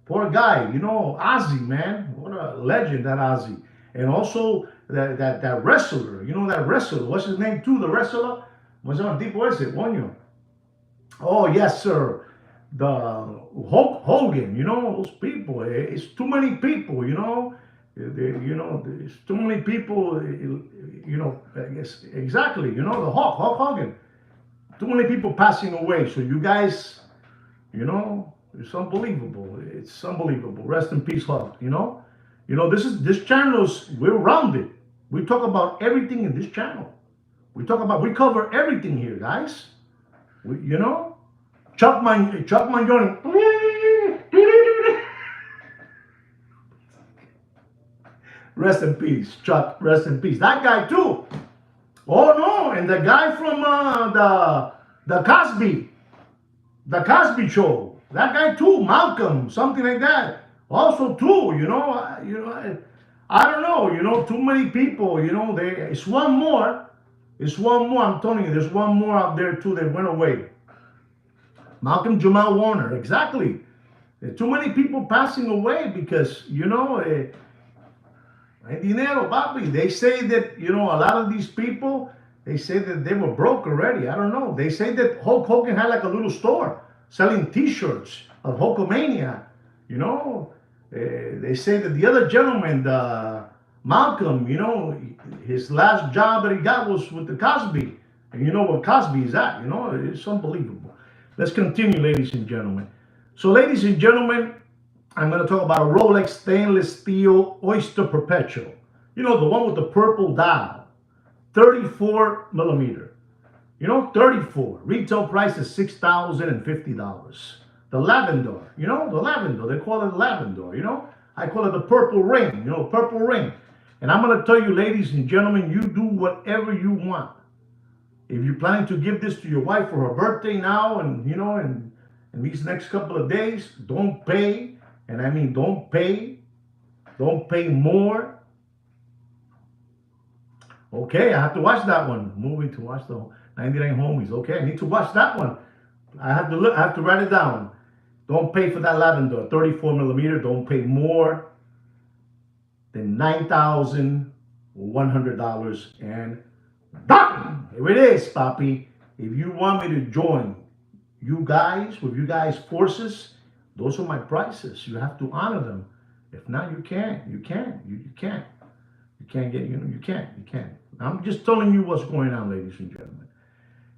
Poor guy. Ozzy, man. What a legend, that Ozzy. And also that wrestler. That wrestler. What's his name too? The wrestler. What's on tipo ese, coño? Oh yes, sir. The Hulk Hogan. Those people. It's too many people. There's too many people. I guess exactly. The Hulk Hogan. Too many people passing away. So you guys, it's unbelievable. It's unbelievable. Rest in peace, Hulk. This channel's, we're rounded. We talk about everything in this channel. We cover everything here, guys. Chuck Mangione. Rest in peace, Chuck. Rest in peace. That guy too. Oh no, and the guy from the Cosby Show. That guy too, Malcolm, something like that. Also too, I don't know. Too many people. It's one more. It's one more. I'm telling you, there's one more out there too that went away. Malcolm Jamal Warner, exactly. There's too many people passing away because hay dinero, papi. They say that a lot of these people, they say that they were broke already. I don't know. They say that Hulk Hogan had like a little store selling T-shirts of Hulkamania. They say that the other gentleman, Malcolm, his last job that he got was with the Cosby. And you know what Cosby is at, it's unbelievable. Let's continue, ladies and gentlemen. So, ladies and gentlemen, I'm going to talk about a Rolex stainless steel Oyster Perpetual. The one with the purple dial. 34 millimeter. 34. Retail price is $6,050. The lavender, the lavender. They call it lavender, I call it the purple ring, purple ring. And I'm going to tell you, ladies and gentlemen, you do whatever you want. If you're planning to give this to your wife for her birthday now and, in these next couple of days, don't pay. And I mean, don't pay more. Okay, I have to watch that one. Movie to watch the 99 Homies. Okay, I need to watch that one. I have to write it down. Don't pay for that lavender, 34 millimeter. Don't pay more than $9,100. And here it is, papi. If you want me to join you guys with you guys' forces, those are my prices. You have to honor them. If not, you can't. You can't. You can't. You can't get. You can't. You can't. I'm just telling you what's going on, ladies and gentlemen.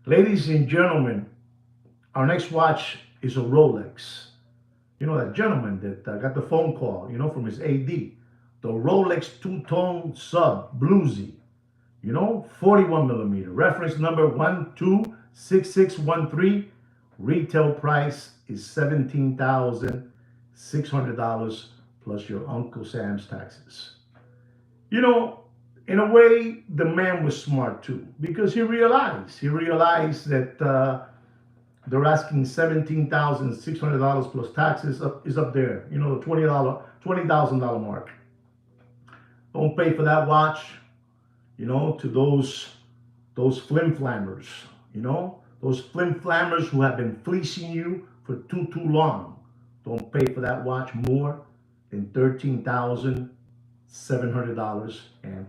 Ladies and gentlemen, our next watch is a Rolex. That gentleman that got the phone call, from his AD. The Rolex two-tone sub bluesy, 41 millimeter. Reference number 126613. Retail price is $17,600 plus your Uncle Sam's taxes. You know, in a way, the man was smart too because he realized that they're asking $17,600 plus taxes is up there. The $20,000 mark. Don't pay for that watch. To those flim flammers. Those flim flammers who have been fleecing you for too long. Don't pay for that watch more than $13,700 and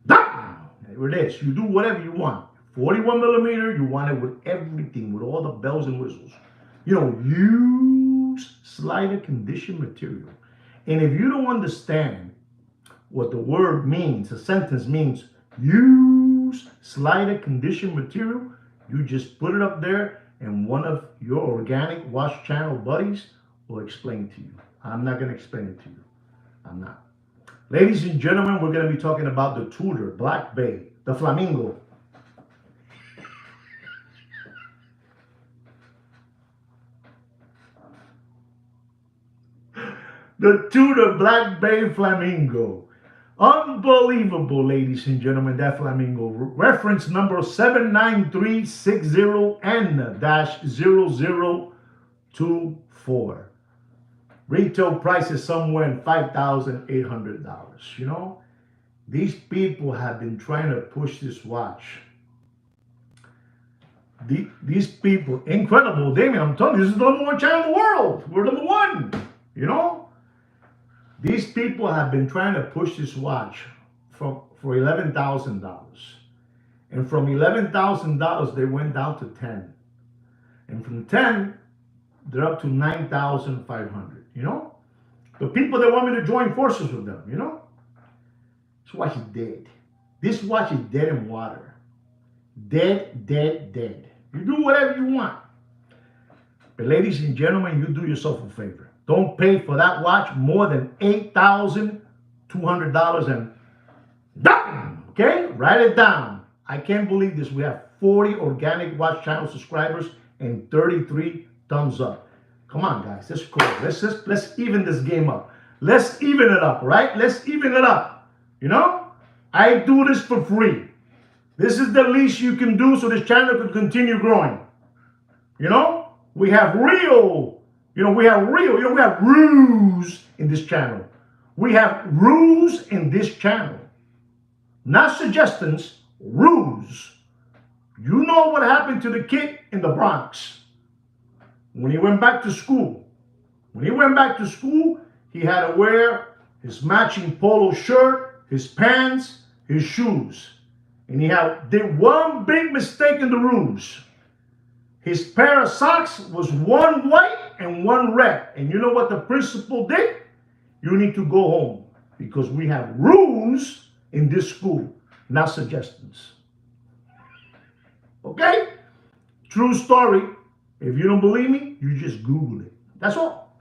there it is. You do whatever you want. 41 millimeter, you want it with everything, with all the bells and whistles. Use slider condition material. And if you don't understand what the word means, a sentence means, use slider condition material, you just put it up there and one of your organic wash channel buddies will explain to you. I'm not going to explain it to you. I'm not. Ladies and gentlemen, we're going to be talking about the Tudor Black Bay, the Flamingo. The Tudor Black Bay Flamingo. Unbelievable, ladies and gentlemen, that Flamingo. Reference number 79360N-0024. Retail price is somewhere in $5,800. These people have been trying to push this watch. These people, incredible, Damien, I'm telling you, this is the number one channel in the world. We're number one, These people have been trying to push this watch for $11,000. And from $11,000, they went down to 10. And from 10, they're up to 9,500. The people that want me to join forces with them, This watch is dead. This watch is dead in water. Dead, dead, dead. You do whatever you want. But ladies and gentlemen, you do yourself a favor. Don't pay for that watch more than $8,200 and down. Okay? Write it down. I can't believe this. We have 40 organic watch channel subscribers and 33 thumbs up. Come on, guys. Let's go. Let's even this game up. Let's even it up, right? Let's even it up. I do this for free. This is the least you can do so this channel can continue growing. We have real. We have rules in this channel. We have rules in this channel. Not suggestions, rules. You know what happened to the kid in the Bronx when he went back to school. When he went back to school, he had to wear his matching polo shirt, his pants, his shoes. And he did one big mistake in the rules. His pair of socks was one white and one red. And you know what the principal did? You need to go home because we have rules in this school, not suggestions. Okay? True story. If you don't believe me, you just Google it. That's all.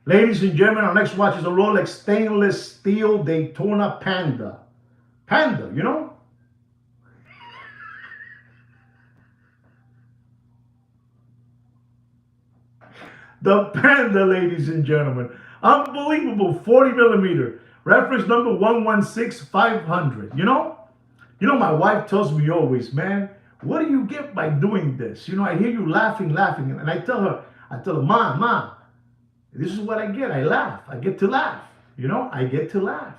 Ladies and gentlemen, our next watch is a Rolex stainless steel Daytona Panda. Panda, The Panda, ladies and gentlemen. Unbelievable, 40 millimeter. Reference number 116500. My wife tells me always, man, what do you get by doing this? I hear you laughing. And I tell her, Mom, this is what I get. I laugh. I get to laugh. I get to laugh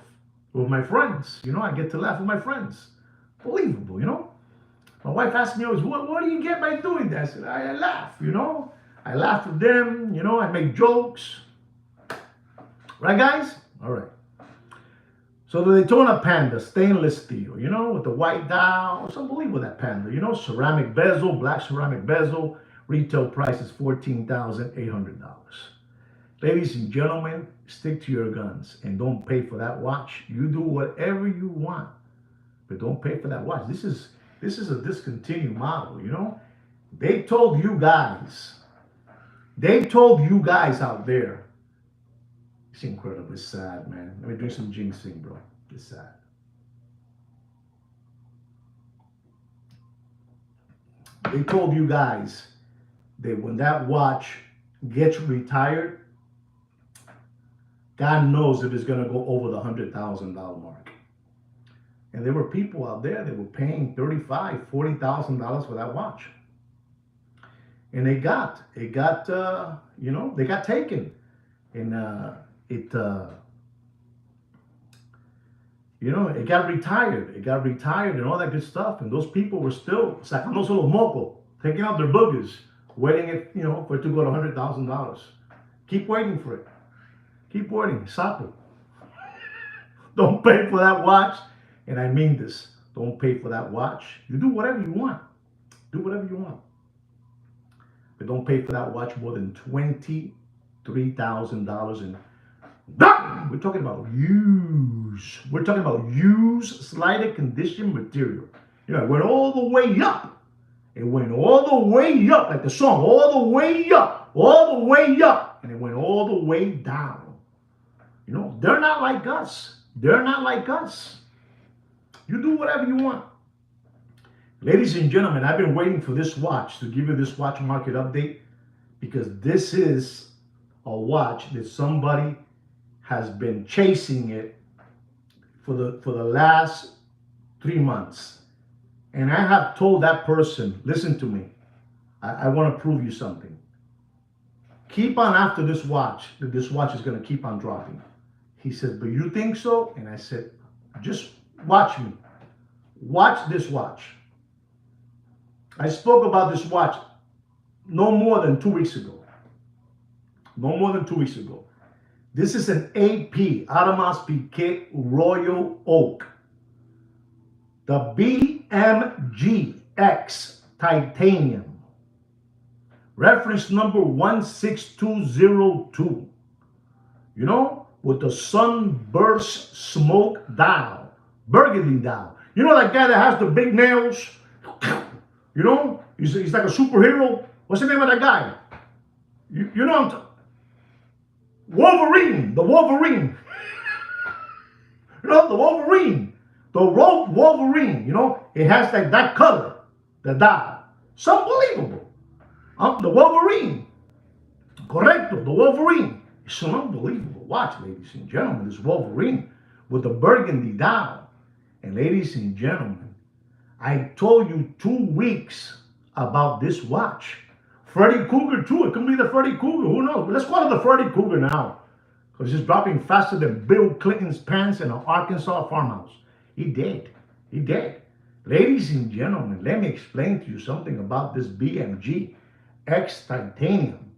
with my friends. I get to laugh with my friends. Unbelievable, My wife asks me always, what do you get by doing that? I said, I laugh, I laugh with them, I make jokes. Right, guys? All right. So the Daytona Panda, stainless steel, with the white dial. It's unbelievable, that Panda, ceramic bezel, black ceramic bezel. Retail price is $14,800. Ladies and gentlemen, stick to your guns and don't pay for that watch. You do whatever you want, but don't pay for that watch. This is a discontinued model, They told you guys out there, It's incredible. It's sad, man. Let me drink some ginseng, bro. It's sad. They told you guys that when that watch gets retired, God knows if it's going to go over the $100,000 mark. And there were people out there that were paying $35,000, $40,000 for that watch. And it got, they got taken. And it got retired. It got retired and all that good stuff. And those people were still sacándose los mocos, taking out their boogers, waiting for it to go to $100,000. Keep waiting for it. Keep waiting. Sapo. Don't pay for that watch. And I mean this. Don't pay for that watch. You do whatever you want. Do whatever you want. But don't pay for that watch more than $23,000. And we're talking about used. We're talking about used, slighted condition material. It went all the way up. It went all the way up, like the song, all the way up, all the way up. And it went all the way down. They're not like us. They're not like us. You do whatever you want. Ladies and gentlemen, I've been waiting for this watch to give you this watch market update because this is a watch that somebody has been chasing it for the last 3 months. And I have told that person, listen to me, I want to prove you something. Keep on after this watch, that this watch is going to keep on dropping. He said, but you think so? And I said, just watch me. Watch this watch. I spoke about this watch no more than 2 weeks ago. No more than 2 weeks ago. This is an AP, Audemars Piguet Royal Oak. The BMGX Titanium. Reference number 16202. With the sunburst smoke dial. Burgundy dial. That guy that has the big nails? He's like a superhero. What's the name of that guy? You know what I'm Wolverine. The Wolverine. The Wolverine. The Wolverine. It has that color. The dial. It's unbelievable. The Wolverine. Correcto. The Wolverine. It's an unbelievable watch, ladies and gentlemen. This Wolverine with the burgundy dial. And ladies and gentlemen, I told you 2 weeks about this watch. Freddy Cougar too. It could be the Freddy Cougar. Who knows? But let's call it the Freddy Cougar now. Because it's dropping faster than Bill Clinton's pants in an Arkansas farmhouse. He did. He did. Ladies and gentlemen, let me explain to you something about this BMG X Titanium.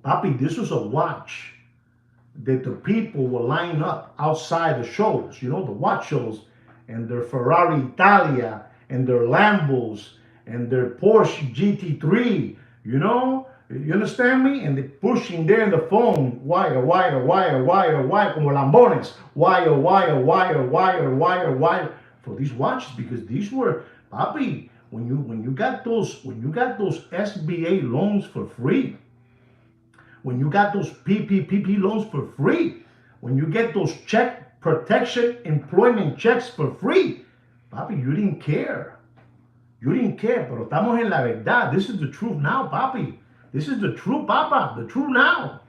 Papi, this was a watch that the people will line up outside the shows, the watch shows, and their Ferrari Italia, and their Lambos, and their Porsche GT3, you understand me? And they're pushing there in the phone, wire, como lambones, wire, for these watches, because these were, papi, when you got those SBA loans for free, when you got those PPP loans for free, when you get those check protection employment checks for free, papi, you didn't care. You didn't care, pero estamos en la verdad. This is the truth now, papi. This is the truth, papa. The truth now.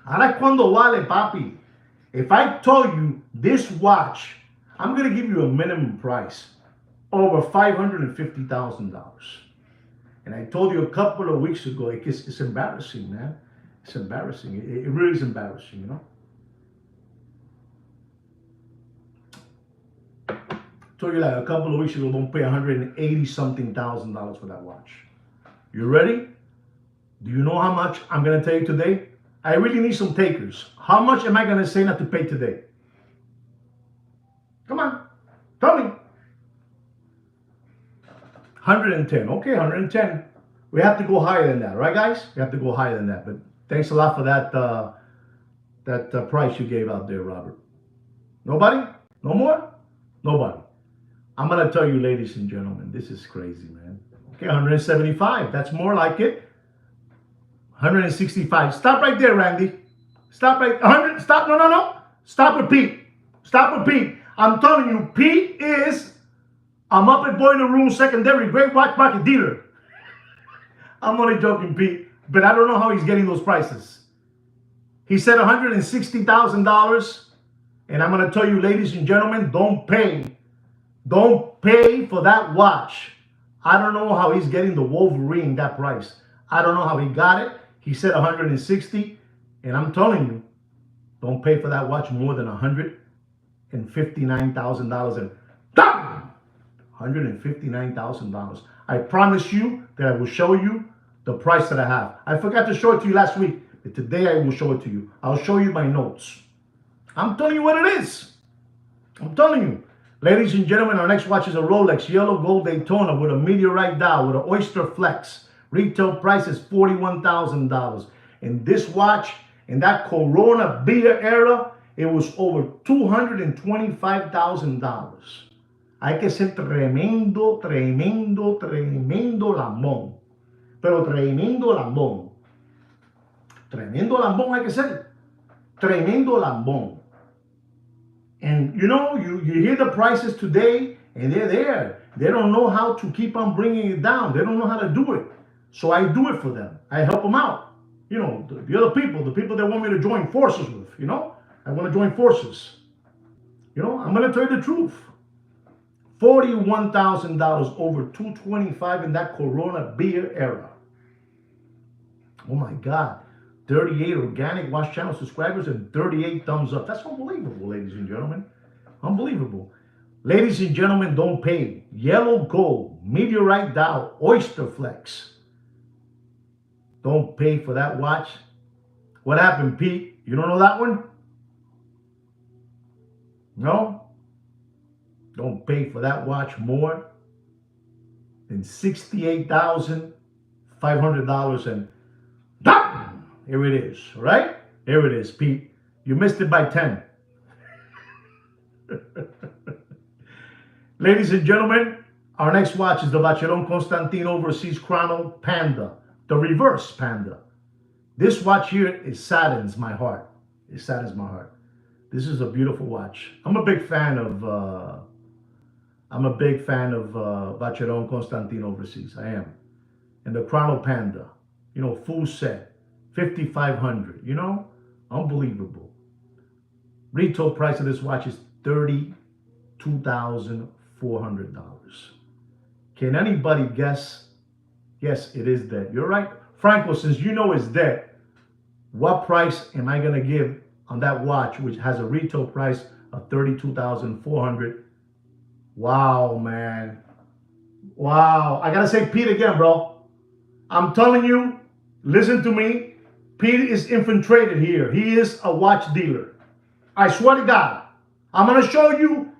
Ahora cuando vale, papi. If I told you this watch, I'm going to give you a minimum price over $550,000. And I told you a couple of weeks ago, it's embarrassing, man. It's embarrassing. It really is embarrassing, Told you that a couple of weeks ago, don't pay $180-something thousand for that watch. You ready? Do you know how much I'm going to tell you today? I really need some takers. How much am I going to say not to pay today? Come on. Tell me. 110. Okay, 110. We have to go higher than that, right, guys? We have to go higher than that. But thanks a lot for that price you gave out there, Robert. Nobody? No more? Nobody. I'm going to tell you, ladies and gentlemen, this is crazy, man. Okay, 175. That's more like it. 165. Stop right there, Randy. Stop right. 100. Stop. No, no, no. Stop with Pete. Stop with Pete. I'm telling you, Pete is a Muppet Boy in the Room secondary great watch market dealer. I'm only joking, Pete, but I don't know how he's getting those prices. He said $160,000, and I'm going to tell you, ladies and gentlemen, don't pay for that watch. I don't know how he's getting the Wolverine that price. I don't know how he got it. He said 160, and I'm telling you, don't pay for that watch more than $159,000 and $159,000. I promise you that I will show you the price that I have. I forgot to show it to you last week, but today I will show it to you. I'll show you my notes. I'm telling you what it is. I'm telling you. Ladies and gentlemen, our next watch is a Rolex Yellow Gold Daytona with a meteorite dial with an Oyster Flex. Retail price is $41,000. And this watch, in that Corona beer era, it was over $225,000. Hay que ser tremendo, tremendo, tremendo lambón. Pero tremendo lambón. Tremendo lambón hay que ser. Tremendo lambón. And you know, you hear the prices today, and they're there. They don't know how to keep on bringing it down. They don't know how to do it. So I do it for them. I help them out. You know, the other people, the people that want me to join forces with, you know. I want to join forces. You know, I'm going to tell you the truth. $41,000 over $225 in that Corona beer era. Oh my God. 38 organic Watch Channel subscribers and 38 thumbs up. That's unbelievable, ladies and gentlemen. Unbelievable. Ladies and gentlemen, don't pay. Yellow Gold, Meteorite Dial, Oyster Flex. Don't pay for that watch. What happened, Pete? You don't know that one? No? Don't pay for that watch more than $68,500 and here it is, all right? Here it is, Pete. You missed it by 10. Ladies and gentlemen, our next watch is the Vacheron Constantin Overseas Chrono Panda, the reverse Panda. This watch here, it saddens my heart. It saddens my heart. This is a beautiful watch. I'm a big fan of Vacheron Constantin Overseas. I am. And the Chrono Panda, you know, full set. 5,500, you know, unbelievable. Retail price of this watch is $32,400. Can anybody guess? Yes, it is dead. You're right, Franco. Since you know it's dead, what price am I gonna give on that watch, which has a retail price of $32,400? Wow, man. Wow. I gotta say Pete again, bro. I'm telling you, listen to me. Pete is infiltrated here. He is a watch dealer. I swear to God. I'm going to show you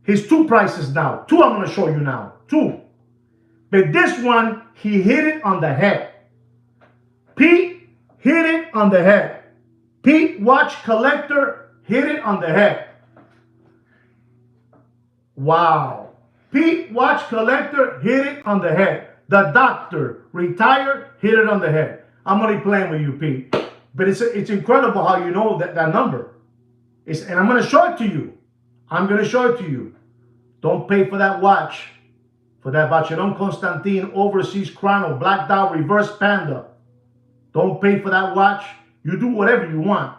his two prices now. Two I'm going to show you now. Two. But this one, he hit it on the head. Pete hit it on the head. Pete, watch collector, hit it on the head. Wow. Pete, watch collector, hit it on the head. The doctor, retired, hit it on the head. I'm only playing with you, Pete. But it's incredible how you know that number. And I'm going to show it to you. I'm going to show it to you. Don't pay for that watch. For that Vacheron Constantin Overseas Chrono Black Dial Reverse Panda. Don't pay for that watch. You do whatever you want.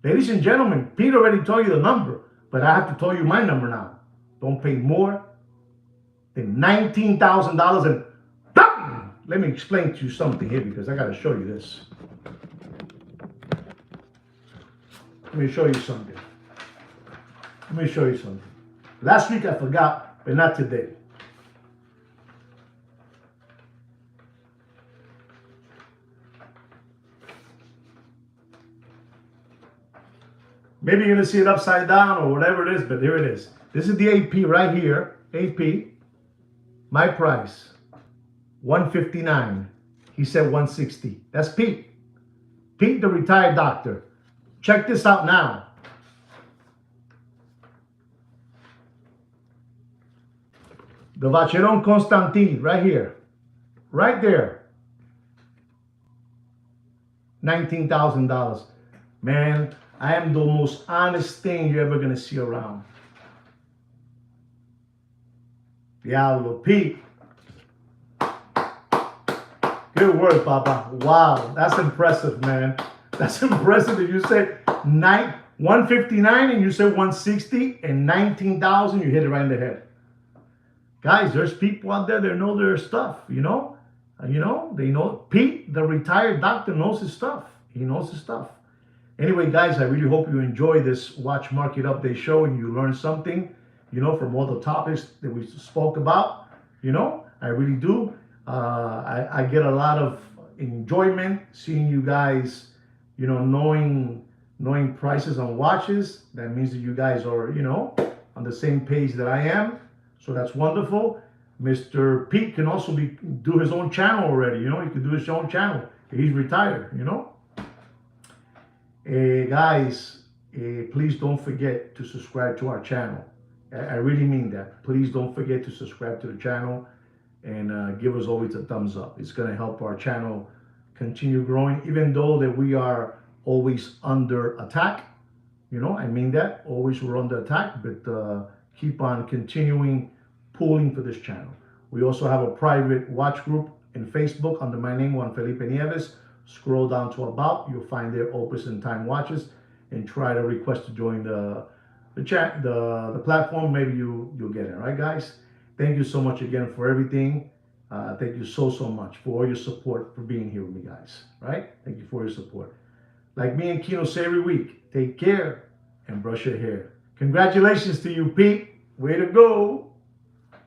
Ladies and gentlemen, Pete already told you the number. But I have to tell you my number now. Don't pay more than $19,000 and let me explain to you something here because I got to show you this. Let me show you something. Let me show you something. Last week I forgot, but not today. Maybe you're going to see it upside down or whatever it is, but here it is. This is the AP right here. AP. My price. 159. He said 160. That's Pete. Pete, the retired doctor. Check this out now. The Vacheron Constantin, right here. Right there. $19,000. Man, I am the most honest thing you're ever gonna see around. Diablo, Pete. Good work, Papa. Wow, that's impressive, man. That's impressive that you said 159 and you said 160 and 19,000. You hit it right in the head. Guys, there's people out there that know their stuff, you know? They know. Pete, the retired doctor, knows his stuff. He knows his stuff. Anyway, guys, I really hope you enjoy this Watch Market Update show and you learn something, from all the topics that we spoke about. I really do. I get a lot of enjoyment seeing you guys, knowing prices on watches. That means that you guys are, on the same page that I am. So that's wonderful. Mr. Pete can also do his own channel already. He can do his own channel. He's retired. Guys, please don't forget to subscribe to our channel. I really mean that. Please don't forget to subscribe to the channel and give us always a thumbs up. It's going to help our channel continue growing, even though that we are always under attack. I mean that. Always we're under attack, but keep on continuing pulling for this channel. We also have a private watch group in Facebook under my name, Juan Felipe Nieves. Scroll down to about, you'll find there Opus and Time Watches, and try to request to join the platform. Maybe you'll get it. All right, guys. Thank you so much again for everything. Thank you so much for all your support, for being here with me, guys. Right? Thank you for your support. Like me and Kino say every week, take care and brush your hair. Congratulations to you, Pete. Way to go.